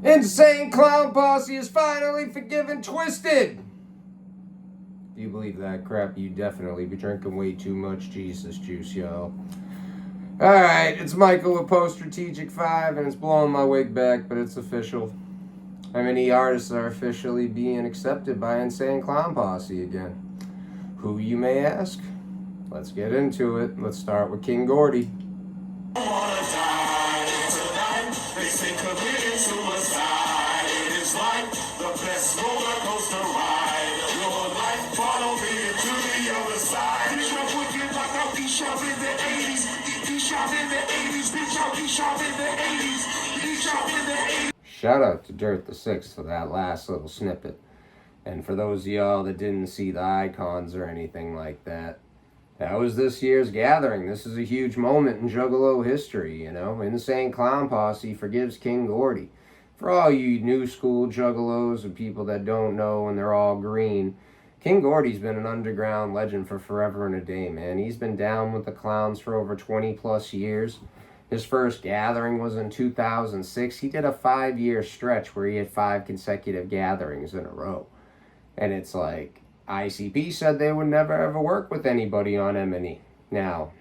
Insane Clown Posse is finally forgiven Twisted. If you believe that crap, you definitely be drinking way too much Jesus juice, y'all. Alright, it's Michael with Post Strategic 5, and it's blowing my wig back, but it's official. How many artists are officially being accepted by Insane Clown Posse again? Who, you may ask? Let's get into it. Let's start with King Gordy. Shout out to Dirt the Six for that last little snippet. And for those of y'all that didn't see the icons or anything like that, that was this year's gathering. This is a huge moment in Juggalo history, you know. Insane Clown Posse forgives King Gordy. For all you new school Juggalos and people that don't know and they're all green, King Gordy's been an underground legend for forever and a day, man. He's been down with the clowns for over 20 plus years. His first gathering was in 2006. He did a 5-year stretch where he had 5 consecutive gatherings in a row. And it's like, ICP said they would never ever work with anybody on M&E. Now,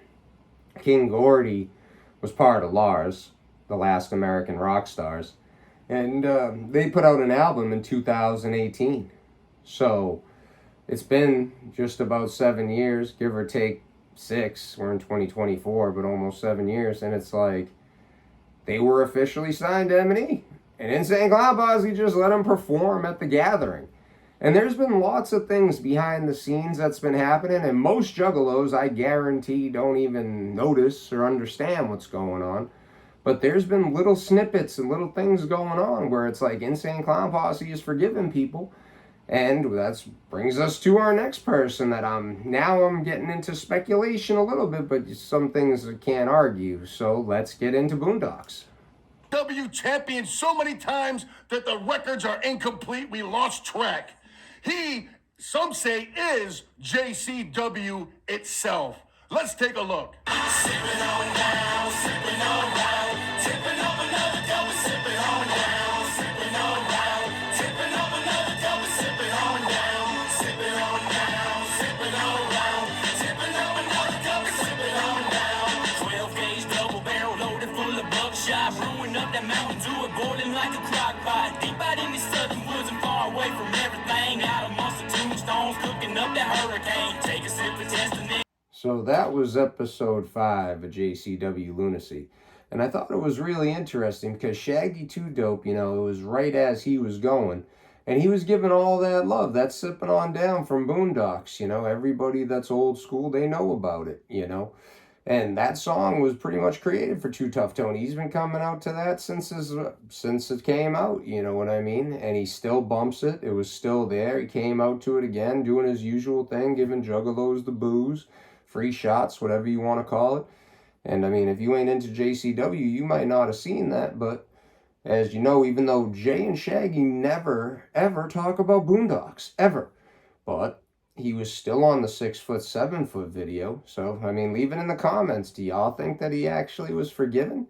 King Gordy was part of Lars, the Last American Rock Stars, and they put out an album in 2018. So it's been just about 7 years, give or take 6. We're in 2024, but almost 7 years, and it's like they were officially signed to M&E, and Insane Clown Posse just let them perform at the gathering. And there's been lots of things behind the scenes that's been happening, and most Juggalos, I guarantee, don't even notice or understand what's going on. But there's been little snippets and little things going on where it's like Insane Clown Posse is forgiving people. And that brings us to our next person that I'm getting into speculation a little bit, but some things I can't argue. So let's get into Boondocks. Champion so many times that the records are incomplete, we lost track. He, some say, is JCW itself. Let's take a look. Sipping on down, sipping on down, tipping up another double, sipping on down, sipping on down, tipping up another double, sipping on down, sipping on down, sipping on down, tipping up another double, sipping on down. 12-gauge double barrel loaded full of buckshot, brewing up that Mountain Dew, boiling like a crock pot. Deep out in the southern woods and far away from everything, out amongst the tombstones, cooking up that hurricane. Take a sip of testing. So that was episode 5 of JCW Lunacy. And I thought it was really interesting because Shaggy 2 Dope, you know, it was right as he was going. And he was giving all that love, that sipping on down from Boondocks, you know. Everybody that's old school, they know about it, you know. And that song was pretty much created for Too Tough Tony. He's been coming out to that since it came out, you know what I mean? And he still bumps it. It was still there. He came out to it again, doing his usual thing, giving Juggalos the booze. Free shots, whatever you want to call it. And I mean, if you ain't into JCW, you might not have seen that, but as you know, even though Jay and Shaggy never, ever talk about Boondocks, ever, but he was still on the 6-foot, 7-foot video. So, I mean, leave it in the comments. Do y'all think that he actually was forgiven?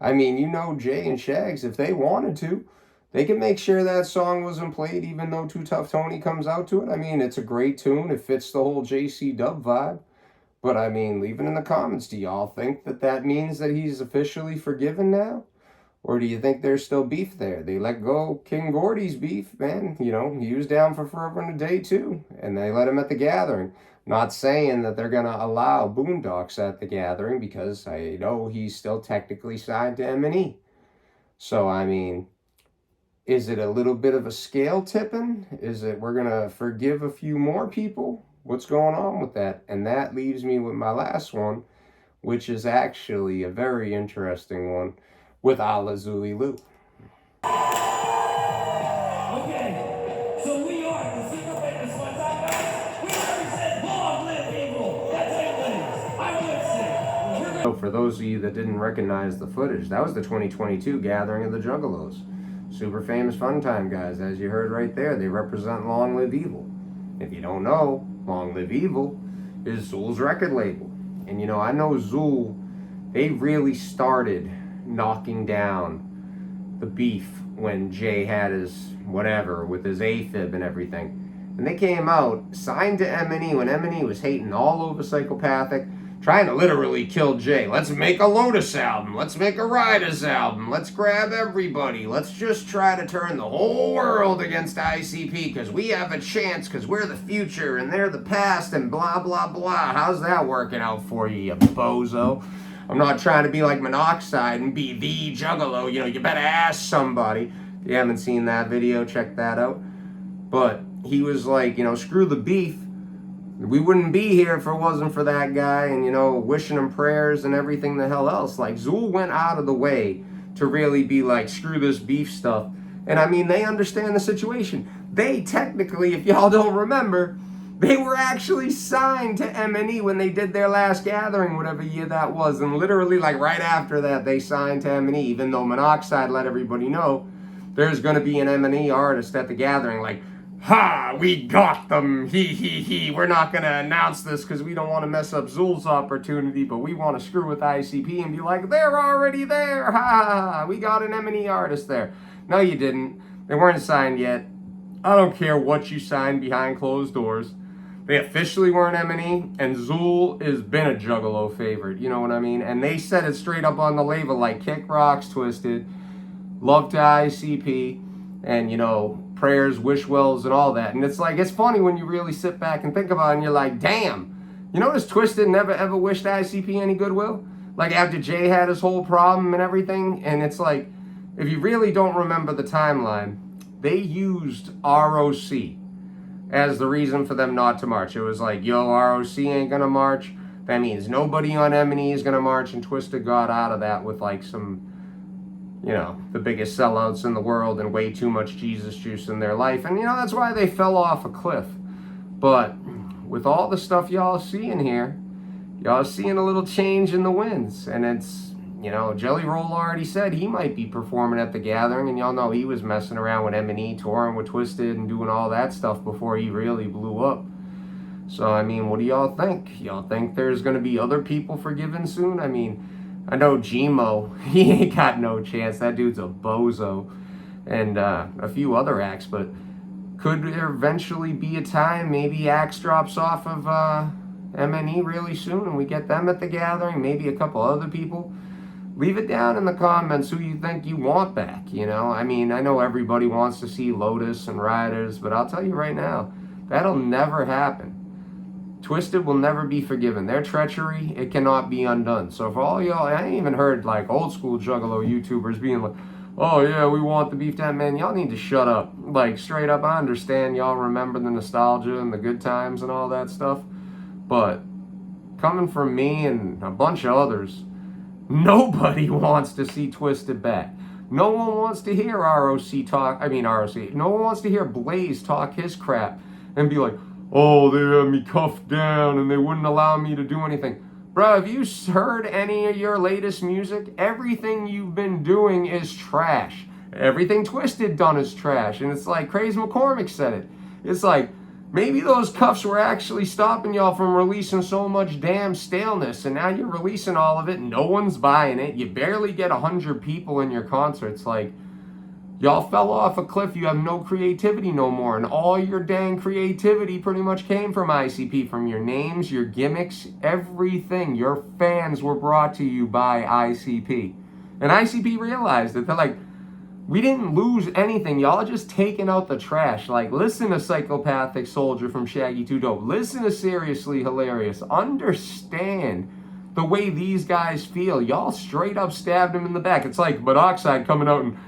I mean, you know, Jay and Shags, if they wanted to, they could make sure that song wasn't played, even though Too Tough Tony comes out to it. I mean, it's a great tune. It fits the whole JC Dub vibe. But, I mean, leave it in the comments. Do y'all think that that means that he's officially forgiven now? Or do you think there's still beef there? They let go King Gordy's beef, man. You know, he was down for forever and a day, too. And they let him at the gathering. Not saying that they're going to allow Boondocks at the gathering because I know he's still technically signed to M&E. So, I mean, is it a little bit of a scale tipping? Is it we're going to forgive a few more people? What's going on with that? And that leaves me with my last one, which is actually a very interesting one with Aluli. Okay, so we are the super famous ones. We represent long live evil. That's it, ladies. I'm lip sync. So for those of you that didn't recognize the footage, that was the 2022 gathering of the Juggalos. Super famous fun time guys, as you heard right there. They represent Long Live Evil. If you don't know, Long Live Evil is Zool's record label. And you know, I know Zool, they really started knocking down the beef when Jay had his whatever with his AFib and everything. And they came out, signed to M&E when M&E was hating all over Psychopathic, trying to literally kill Jay. Let's make a Lotus album. Let's make a Riders album. Let's grab everybody. Let's just try to turn the whole world against ICP because we have a chance because we're the future and they're the past and blah, blah, blah. How's that working out for you, you bozo? I'm not trying to be like Monoxide and be the Juggalo. You better ask somebody. If you haven't seen that video, check that out. But he was like, screw the beef. We wouldn't be here if it wasn't for that guy and, wishing him prayers and everything the hell else. Like, Zool went out of the way to really be like, screw this beef stuff. And I mean, they understand the situation. They technically, if y'all don't remember, they were actually signed to M&E when they did their last gathering, whatever year that was. And literally, like, right after that, they signed to M&E, even though Monoxide let everybody know there's going to be an M&E artist at the gathering. Like, ha, we got them, he. We're not going to announce this because we don't want to mess up Zool's opportunity, but we want to screw with ICP and be like, they're already there, ha, we got an M&E artist there. No, you didn't. They weren't signed yet. I don't care what you signed behind closed doors. They officially weren't M&E, and Zool has been a Juggalo favorite, you know what I mean? And they said it straight up on the label, like Kick Rocks Twisted, Love to ICP, and, prayers, wish wells, and all that. And it's like, it's funny when you really sit back and think about it, and you're like, damn, you notice Twisted never ever wished ICP any goodwill? Like, after Jay had his whole problem and everything, and it's like, if you really don't remember the timeline, they used ROC as the reason for them not to march. It was like, yo, ROC ain't gonna march. That means nobody on M&E is gonna march, and Twisted got out of that with like some, the biggest sellouts in the world and way too much Jesus juice in their life. And, that's why they fell off a cliff. But with all the stuff y'all seeing here, y'all seeing a little change in the winds. And it's, Jelly Roll already said he might be performing at the gathering. And y'all know he was messing around with M&E, touring with Twisted and doing all that stuff before he really blew up. So, I mean, what do y'all think? Y'all think there's going to be other people forgiven soon? I mean, I know Gmo, he ain't got no chance. That dude's a bozo. And a few other acts, but could there eventually be a time maybe Axe drops off of M&E really soon and we get them at the gathering, maybe a couple other people? Leave it down in the comments who you think you want back, I mean, I know everybody wants to see Lotus and Riders, but I'll tell you right now, that'll never happen. Twisted will never be forgiven. Their treachery, it cannot be undone. So for all y'all, I ain't even heard like old school Juggalo YouTubers being like, oh yeah, we want the beef that, man. Y'all need to shut up. Like, straight up, I understand y'all remember the nostalgia and the good times and all that stuff. But coming from me and a bunch of others, nobody wants to see Twisted back. No one wants to hear ROC talk. No one wants to hear Blaze talk his crap and be like, oh, they had me cuffed down and they wouldn't allow me to do anything. Bro, have you heard any of your latest music? Everything you've been doing is trash. Everything Twisted done is trash. And it's like Crazy McCormick said it. It's like, maybe those cuffs were actually stopping y'all from releasing so much damn staleness. And now you're releasing all of it. No one's buying it. You barely get 100 people in your concerts. Like, y'all fell off a cliff. You have no creativity no more. And all your dang creativity pretty much came from ICP. From your names, your gimmicks, everything. Your fans were brought to you by ICP. And ICP realized it. They're like, we didn't lose anything. Y'all just taking out the trash. Like, listen to Psychopathic Soldier from Shaggy 2 Dope. Listen to Seriously Hilarious. Understand the way these guys feel. Y'all straight up stabbed him in the back. It's like Monoxide coming out and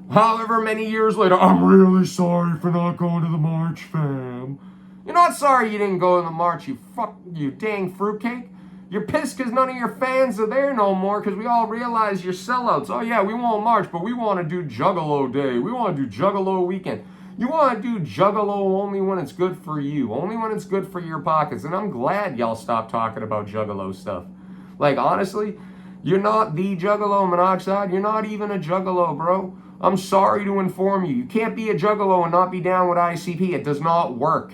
however many years later, I'm really sorry for not going to the march, fam. You're not sorry you didn't go to the march, you dang fruitcake. You're pissed because none of your fans are there no more because we all realize you're sellouts. Oh yeah, we won't march, but we want to do Juggalo Day. We want to do Juggalo Weekend. You want to do Juggalo only when it's good for you. Only when it's good for your pockets. And I'm glad y'all stopped talking about Juggalo stuff. Like, honestly, you're not the Juggalo, Monoxide. You're not even a Juggalo, bro. I'm sorry to inform you. You can't be a Juggalo and not be down with ICP. It does not work.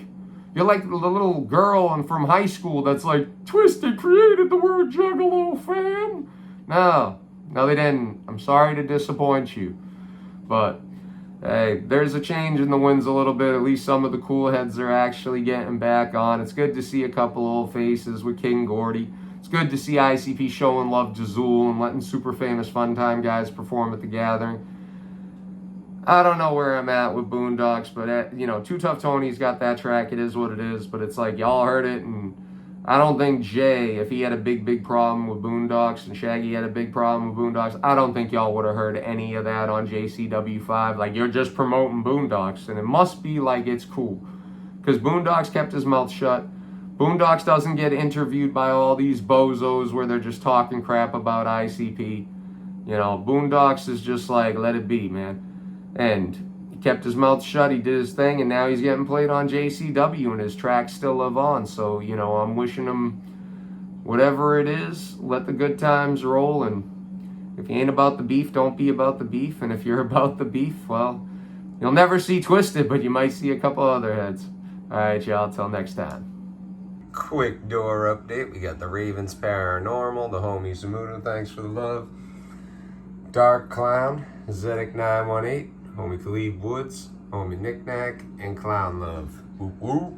You're like the little girl from high school that's like, Twisted created the word Juggalo, fam. No, they didn't. I'm sorry to disappoint you. But hey, there's a change in the winds a little bit. At least some of the cool heads are actually getting back on. It's good to see a couple old faces with King Gordy. It's good to see ICP showing love to Zool and letting super famous fun time guys perform at the gathering. I don't know where I'm at with Boondocks, but you know, Too Tough Tony's got that track. It is what it is. But it's like y'all heard it, and I don't think Jay, if he had a big problem with Boondocks and Shaggy had a big problem with Boondocks, I don't think y'all would have heard any of that on JCW5. Like, you're just promoting Boondocks, and it must be like it's cool. Because Boondocks kept his mouth shut. Boondocks doesn't get interviewed by all these bozos where they're just talking crap about ICP. You know, Boondocks is just like, let it be, man. And he kept his mouth shut, he did his thing, and now he's getting played on JCW, and his tracks still live on. So, you know, I'm wishing him whatever it is, let the good times roll, and if you ain't about the beef, don't be about the beef, and if you're about the beef, well, you'll never see Twisted, but you might see a couple other heads. Alright, y'all, till next time. Quick door update, we got the Ravens Paranormal, the homie Zamudo, thanks for the love, Dark Clown, Zedek 918, homie Khalid Woods, homie Knick-Knack, and Clown Love. Whoop whoop.